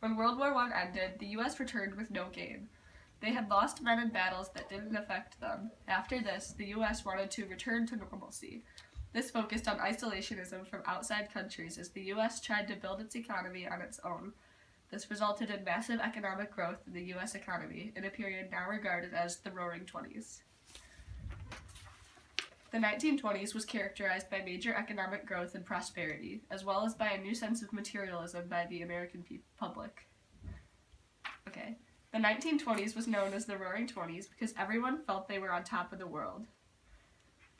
When World War I ended, the U.S. returned with no gain. They had lost men in battles that didn't affect them. After this, the U.S. wanted to return to normalcy. This focused on isolationism from outside countries as the U.S. tried to build its economy on its own. This resulted in massive economic growth in the U.S. economy in a period now regarded as the Roaring Twenties. The 1920s was characterized by major economic growth and prosperity, as well as by a new sense of materialism by the American public. Okay. The 1920s was known as the Roaring Twenties because everyone felt they were on top of the world.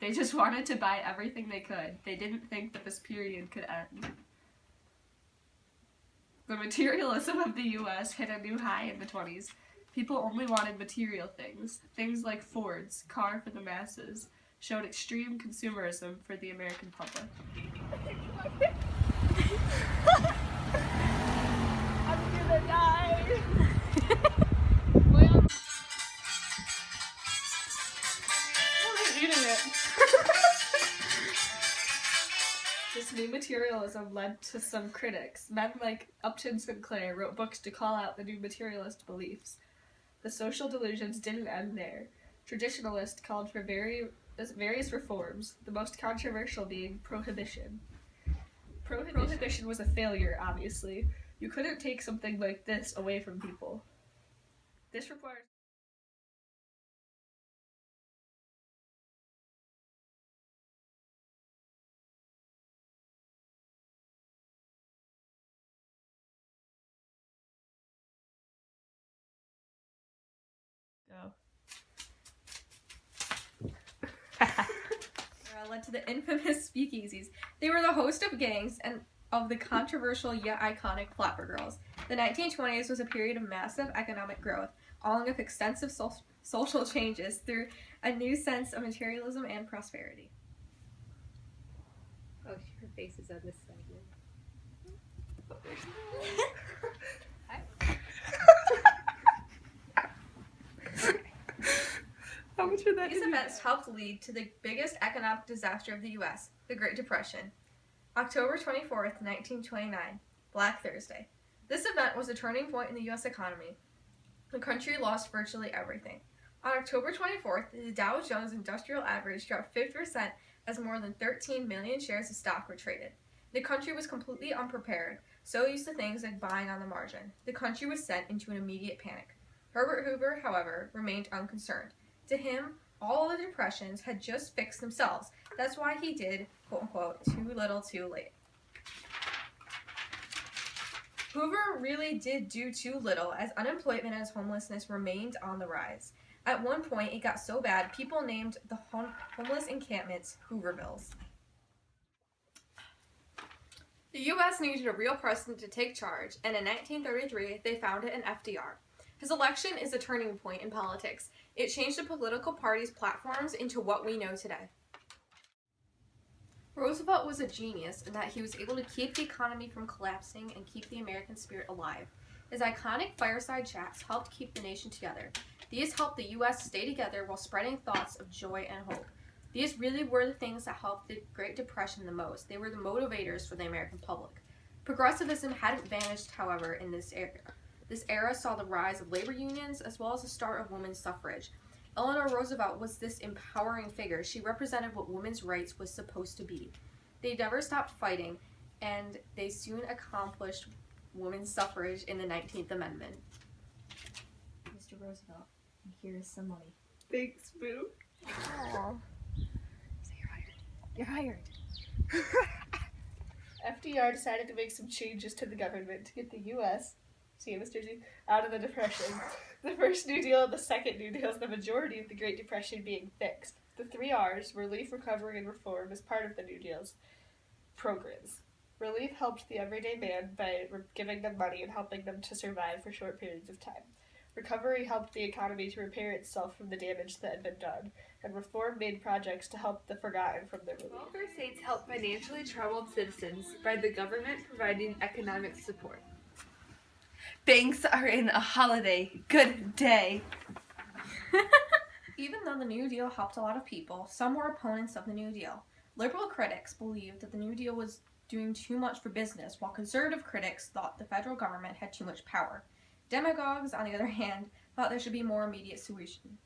They just wanted to buy everything they could. They didn't think that this period could end. The materialism of the U.S. hit a new high in the 20s. People only wanted material things. Things like Ford's car for the masses showed extreme consumerism for the American public. I'm gonna die! I'm eating it. This new materialism led to some critics. Men like Upton Sinclair wrote books to call out the new materialist beliefs. The social delusions didn't end there. Traditionalists called for various reforms, the most controversial being prohibition. Prohibition was a failure, obviously. You couldn't take something like this away from people. This requires... Led to the infamous speakeasies. They were the host of gangs and of the controversial yet iconic Flapper Girls. The 1920s was a period of massive economic growth, along with extensive social changes through a new sense of materialism and prosperity. Oh, her face is on this side. How much would that These events helped lead to the biggest economic disaster of the U.S., the Great Depression. October 24th, 1929, Black Thursday. This event was a turning point in the U.S. economy. The country lost virtually everything. On October 24th, the Dow Jones Industrial Average dropped 50% as more than 13 million shares of stock were traded. The country was completely unprepared, so used to things like buying on the margin. The country was sent into an immediate panic. Herbert Hoover, however, remained unconcerned. To him, all the depressions had just fixed themselves. That's why he did, quote-unquote, too little too late. Hoover really did do too little, as unemployment and homelessness remained on the rise. At one point, it got so bad, people named the homeless encampments Hoovervilles. The U.S. needed a real person to take charge, and in 1933, they found it in FDR. His election is a turning point in politics. It changed the political parties' platforms into what we know today. Roosevelt was a genius in that he was able to keep the economy from collapsing and keep the American spirit alive. His iconic fireside chats helped keep the nation together. These helped the U.S. stay together while spreading thoughts of joy and hope. These really were the things that helped the Great Depression the most. They were the motivators for the American public. Progressivism hadn't vanished, however, in this era. This era saw the rise of labor unions as well as the start of women's suffrage. Eleanor Roosevelt was this empowering figure. She represented what women's rights was supposed to be. They never stopped fighting, and they soon accomplished women's suffrage in the 19th Amendment. Mr. Roosevelt, here is some money. Thanks, Boo. Aww. So you're hired. FDR decided to make some changes to the government to get the U.S. Mr. Z, out of the Depression. The first New Deal and the second New Deal is the majority of the Great Depression being fixed. The 3 R's, relief, recovery, and reform, is part of the New Deal's programs. Relief helped the everyday man by giving them money and helping them to survive for short periods of time. Recovery helped the economy to repair itself from the damage that had been done, and reform made projects to help the forgotten from their relief. Welfare states help financially troubled citizens by the government providing economic support. Banks are in a holiday. Good day. Even though the New Deal helped a lot of people, some were opponents of the New Deal. Liberal critics believed that the New Deal was doing too much for business, while conservative critics thought the federal government had too much power. Demagogues, on the other hand, thought there should be more immediate solution.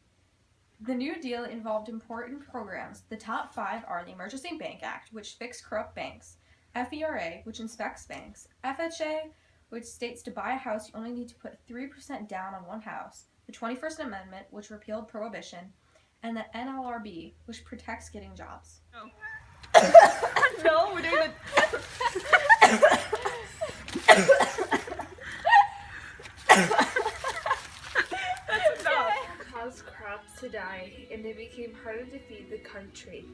The New Deal involved important programs. The top 5 are the Emergency Bank Act, which fixed corrupt banks, FERA, which inspects banks, FHA, which states to buy a house you only need to put 3% down on one house, the 21st Amendment, which repealed prohibition, and the NLRB, which protects getting jobs. No, we're doing That's enough. Caused crops to die, and it became harder to feed the country.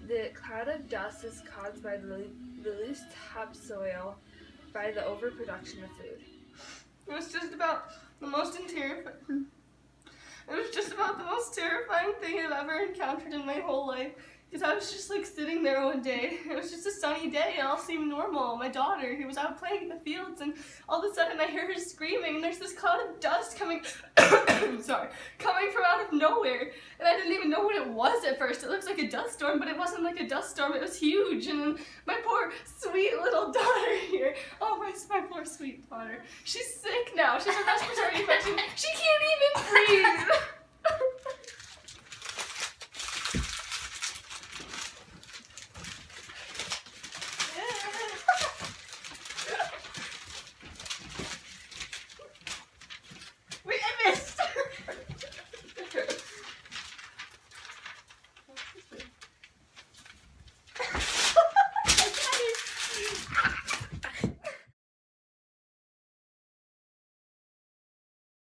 The cloud of dust is caused by the loose topsoil by the overproduction of food. It was just about the most terrifying thing I've ever encountered in my whole life. Because I was just like sitting there one day. It was just a sunny day. It all seemed normal. My daughter, who was out playing in the fields, and all of a sudden I hear her screaming, and there's this cloud of dust coming coming from out of nowhere. And I didn't even know what it was at first. It looks like a dust storm, but it wasn't like a dust storm. It was huge. And then my poor sweet little daughter here. Oh, my poor sweet daughter. She's sick now. She's a respiratory infection. She can't even breathe.